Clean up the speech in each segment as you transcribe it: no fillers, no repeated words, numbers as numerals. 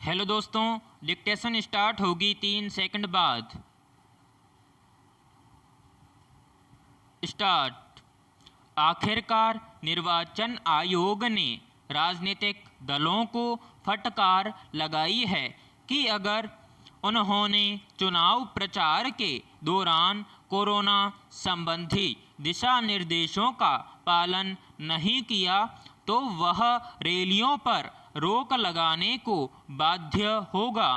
Hello दोस्तों, dictation start होगी 3 second बाद। स्टार्ट। आखिरकार निर्वाचन आयोग ने राजनीतिक दलों को फटकार लगाई है कि अगर उन्होंने चुनाव प्रचार के दौरान कोरोना संबंधी दिशा निर्देशों का पालन नहीं किया तो वह रैलियों पर रोक लगाने को बाध्य होगा।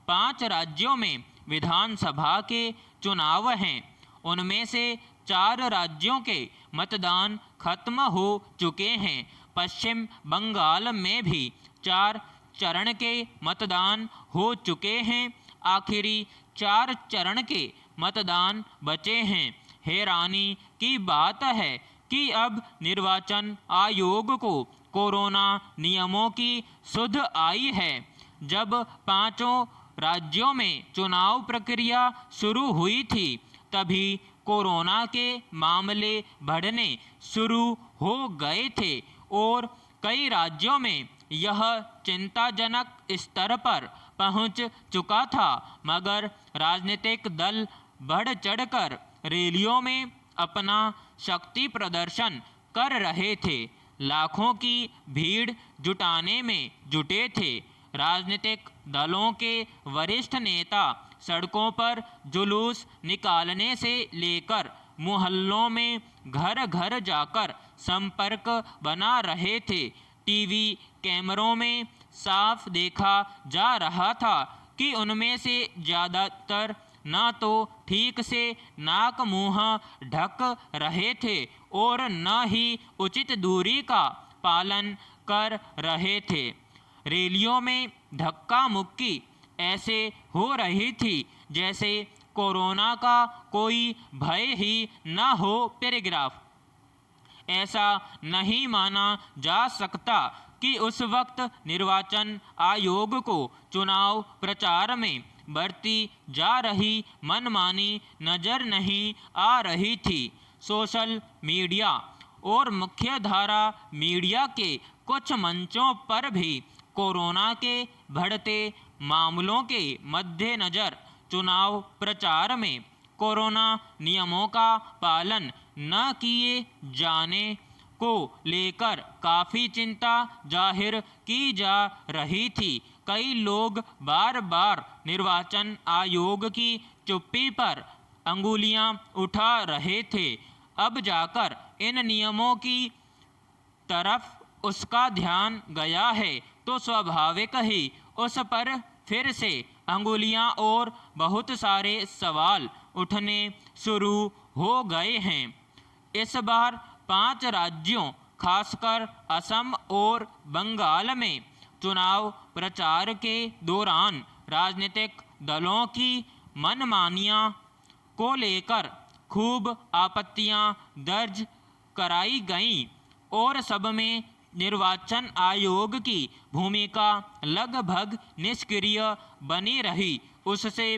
5 राज्यों में विधानसभा के चुनाव हैं। उनमें से 4 राज्यों के मतदान खत्म हो चुके हैं। पश्चिम बंगाल में भी 4 चरण के मतदान हो चुके हैं। आखिरी 4 चरण के मतदान बचे हैं। हैरानी की बात है कि अब निर्वाचन आयोग को कोरोना नियमों की सुध आई है। जब 5 राज्यों में चुनाव प्रक्रिया शुरू हुई थी तभी कोरोना के मामले बढ़ने शुरू हो गए थे और कई राज्यों में यह चिंताजनक स्तर पर पहुंच चुका था। मगर राजनीतिक दल बढ़ चढ़कर रैलियों में अपना शक्ति प्रदर्शन कर रहे थे, लाखों की भीड़ जुटाने में जुटे थे। राजनीतिक दलों के वरिष्ठ नेता सड़कों पर जुलूस निकालने से लेकर मोहल्लों में घर घर जाकर संपर्क बना रहे थे। टीवी कैमरों में साफ देखा जा रहा था कि उनमें से ज़्यादातर न तो ठीक से नाक मुंह ढक रहे थे और न ही उचित दूरी का पालन कर रहे थे। रैलियों में धक्का मुक्की ऐसे हो रही थी जैसे कोरोना का कोई भय ही न हो। पैराग्राफ। ऐसा नहीं माना जा सकता कि उस वक्त निर्वाचन आयोग को चुनाव प्रचार में बरती जा रही मनमानी नज़र नहीं आ रही थी। सोशल मीडिया और मुख्यधारा मीडिया के कुछ मंचों पर भी कोरोना के बढ़ते मामलों के मद्देनज़र चुनाव प्रचार में कोरोना नियमों का पालन न किए जाने को लेकर काफ़ी चिंता जाहिर की जा रही थी। कई लोग बार बार निर्वाचन आयोग की चुप्पी पर अंगुलियां उठा रहे थे। अब जाकर इन नियमों की तरफ उसका ध्यान गया है तो स्वाभाविक ही उस पर फिर से अंगुलियां और बहुत सारे सवाल उठने शुरू हो गए हैं। इस बार 5 राज्यों खासकर असम और बंगाल में चुनाव प्रचार के दौरान राजनीतिक दलों की मनमानियों को लेकर खूब आपत्तियां दर्ज कराई गईं और सब में निर्वाचन आयोग की भूमिका लगभग निष्क्रिय बनी रही। उससे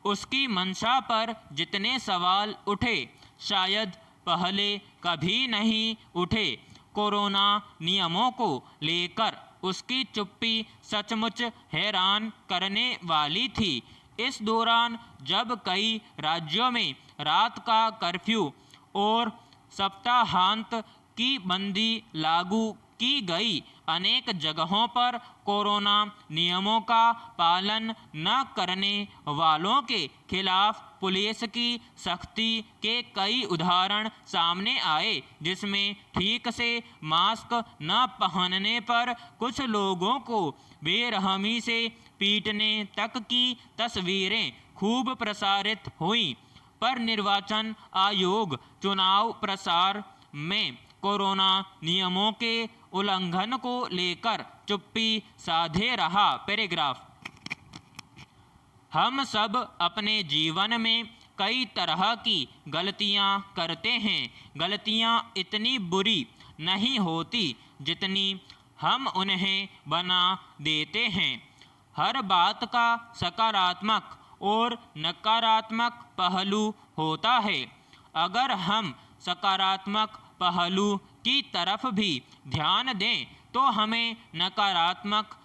उसकी मंशा पर जितने सवाल उठे शायद पहले कभी नहीं उठे। कोरोना नियमों को लेकर उसकी चुप्पी सचमुच हैरान करने वाली थी। इस दौरान जब कई राज्यों में रात का कर्फ्यू और सप्ताहांत की बंदी लागू की गई, अनेक जगहों पर कोरोना नियमों का पालन न करने वालों के खिलाफ पुलिस की सख्ती के कई उदाहरण सामने आए, जिसमें ठीक से मास्क न पहनने पर कुछ लोगों को बेरहमी से पीटने तक की तस्वीरें खूब प्रसारित हुईं। पर निर्वाचन आयोग चुनाव प्रसार में कोरोना नियमों के उल्लंघन को लेकर चुप्पी साधे रहा। पैराग्राफ। हम सब अपने जीवन में कई तरह की गलतियां करते हैं। गलतियां इतनी बुरी नहीं होती जितनी हम उन्हें बना देते हैं। हर बात का सकारात्मक और नकारात्मक पहलू होता है। अगर हम सकारात्मक पहलू की तरफ भी ध्यान दें तो हमें नकारात्मक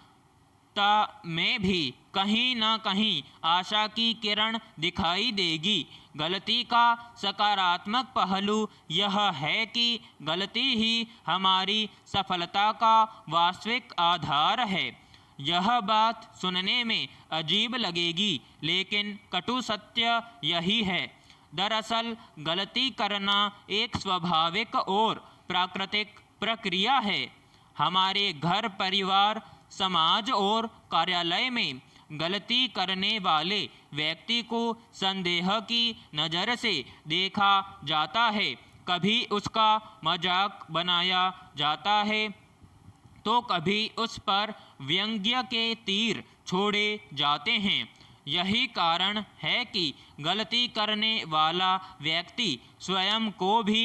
में भी कहीं न कहीं आशा की किरण दिखाई देगी। गलती का सकारात्मक पहलू यह है कि गलती ही हमारी सफलता का वास्तविक आधार है। यह बात सुनने में अजीब लगेगी, लेकिन कटु सत्य यही है। दरअसल गलती करना एक स्वाभाविक और प्राकृतिक प्रक्रिया है। हमारे घर, परिवार, समाज और कार्यालय में गलती करने वाले व्यक्ति को संदेह की नज़र से देखा जाता है। कभी उसका मजाक बनाया जाता है तो कभी उस पर व्यंग्य के तीर छोड़े जाते हैं। यही कारण है कि गलती करने वाला व्यक्ति स्वयं को भी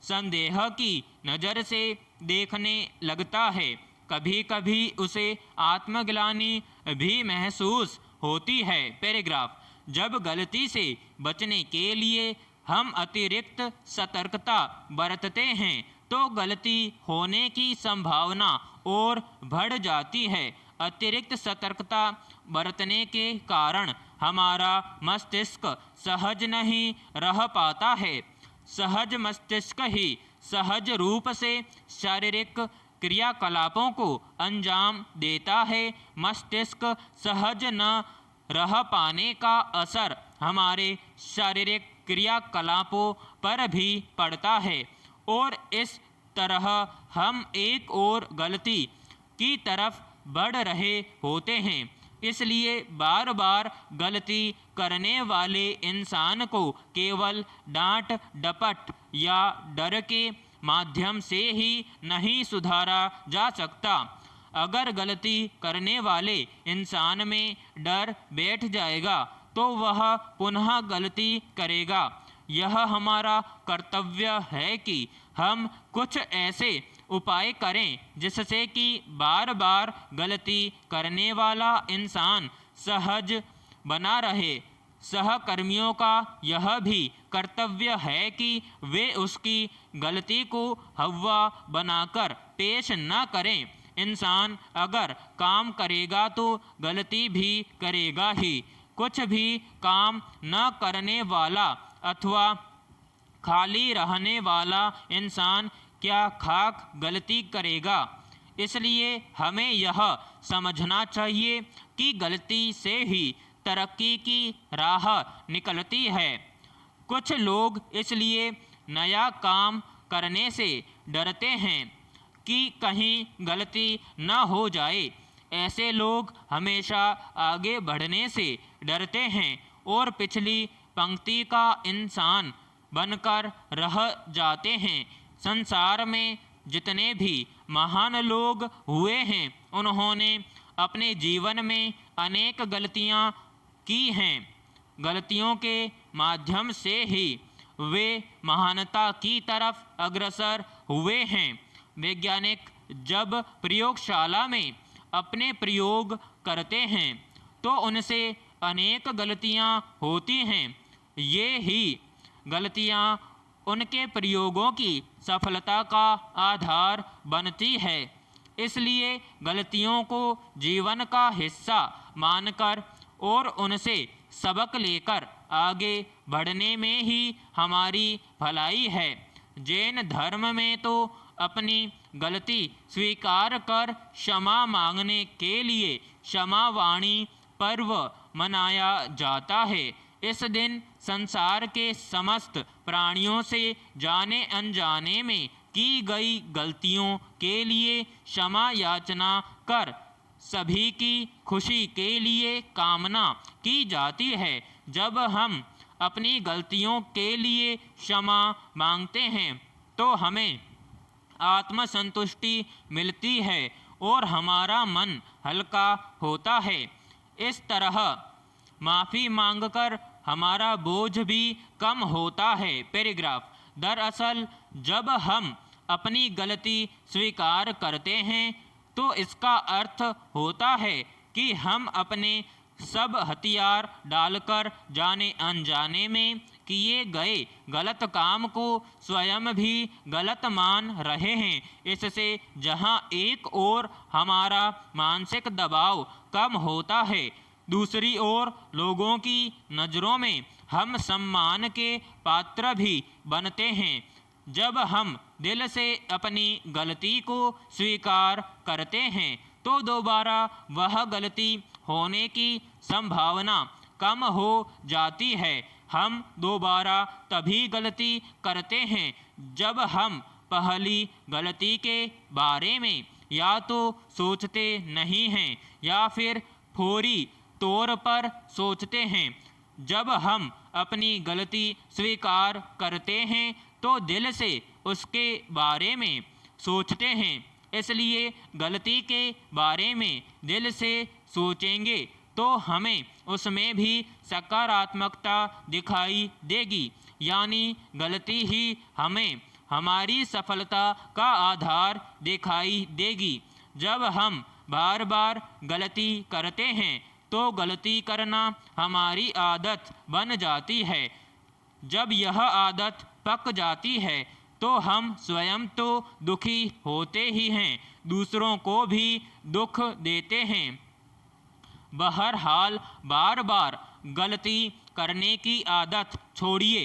संदेह की नज़र से देखने लगता है। कभी कभी उसे आत्मग्लानि भी महसूस होती है। पैराग्राफ। जब गलती से बचने के लिए हम अतिरिक्त सतर्कता बरतते हैं तो गलती होने की संभावना और बढ़ जाती है। अतिरिक्त सतर्कता बरतने के कारण हमारा मस्तिष्क सहज नहीं रह पाता है। सहज मस्तिष्क ही सहज रूप से शारीरिक क्रियाकलापों को अंजाम देता है। मस्तिष्क सहज न रह पाने का असर हमारे शारीरिक क्रियाकलापों पर भी पड़ता है और इस तरह हम एक और गलती की तरफ बढ़ रहे होते हैं। इसलिए बार बार गलती करने वाले इंसान को केवल डांट डपट या डर के माध्यम से ही नहीं सुधारा जा सकता। अगर गलती करने वाले इंसान में डर बैठ जाएगा तो वह पुनः गलती करेगा। यह हमारा कर्तव्य है कि हम कुछ ऐसे उपाय करें जिससे कि बार बार गलती करने वाला इंसान सहज बना रहे। सहकर्मियों का यह भी कर्तव्य है कि वे उसकी गलती को हव्वा बनाकर पेश न करें। इंसान अगर काम करेगा तो गलती भी करेगा ही। कुछ भी काम न करने वाला अथवा खाली रहने वाला इंसान क्या खाक गलती करेगा। इसलिए हमें यह समझना चाहिए कि गलती से ही तरक्की की राह निकलती है। कुछ लोग इसलिए नया काम करने से डरते हैं कि कहीं गलती न हो जाए। ऐसे लोग हमेशा आगे बढ़ने से डरते हैं और पिछली पंक्ति का इंसान बनकर रह जाते हैं। संसार में जितने भी महान लोग हुए हैं उन्होंने अपने जीवन में अनेक गलतियां की हैं। गलतियों के माध्यम से ही वे महानता की तरफ अग्रसर हुए हैं। वैज्ञानिक जब प्रयोगशाला में अपने प्रयोग करते हैं तो उनसे अनेक गलतियां होती हैं। ये ही गलतियां उनके प्रयोगों की सफलता का आधार बनती है। इसलिए गलतियों को जीवन का हिस्सा मानकर और उनसे सबक लेकर आगे बढ़ने में ही हमारी भलाई है। जैन धर्म में तो अपनी गलती स्वीकार कर क्षमा मांगने के लिए क्षमावाणी पर्व मनाया जाता है। इस दिन संसार के समस्त प्राणियों से जाने अनजाने में की गई गलतियों के लिए क्षमा याचना कर सभी की खुशी के लिए कामना की जाती है। जब हम अपनी गलतियों के लिए क्षमा मांगते हैं तो हमें आत्मसंतुष्टि मिलती है और हमारा मन हल्का होता है। इस तरह माफ़ी मांगकर हमारा बोझ भी कम होता है। पैराग्राफ। दरअसल जब हम अपनी गलती स्वीकार करते हैं तो इसका अर्थ होता है कि हम अपने सब हथियार डालकर जाने अनजाने में किए गए गलत काम को स्वयं भी गलत मान रहे हैं। इससे जहां एक ओर हमारा मानसिक दबाव कम होता है, दूसरी ओर लोगों की नज़रों में हम सम्मान के पात्र भी बनते हैं। जब हम दिल से अपनी गलती को स्वीकार करते हैं तो दोबारा वह गलती होने की संभावना कम हो जाती है। हम दोबारा तभी गलती करते हैं जब हम पहली गलती के बारे में या तो सोचते नहीं हैं या फिर फौरी तौर पर सोचते हैं। जब हम अपनी गलती स्वीकार करते हैं तो दिल से उसके बारे में सोचते हैं। इसलिए गलती के बारे में दिल से सोचेंगे तो हमें उसमें भी सकारात्मकता दिखाई देगी, यानी गलती ही हमें हमारी सफलता का आधार दिखाई देगी। जब हम बार बार गलती करते हैं तो गलती करना हमारी आदत बन जाती है। जब यह आदत पक जाती है तो हम स्वयं तो दुखी होते ही हैं, दूसरों को भी दुख देते हैं। बहरहाल बार बार गलती करने की आदत छोड़िए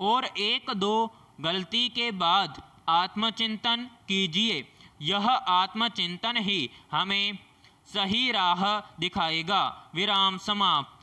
और एक दो गलती के बाद आत्मचिंतन कीजिए। यह आत्मचिंतन ही हमें सही राह दिखाएगा। विराम समाप्त।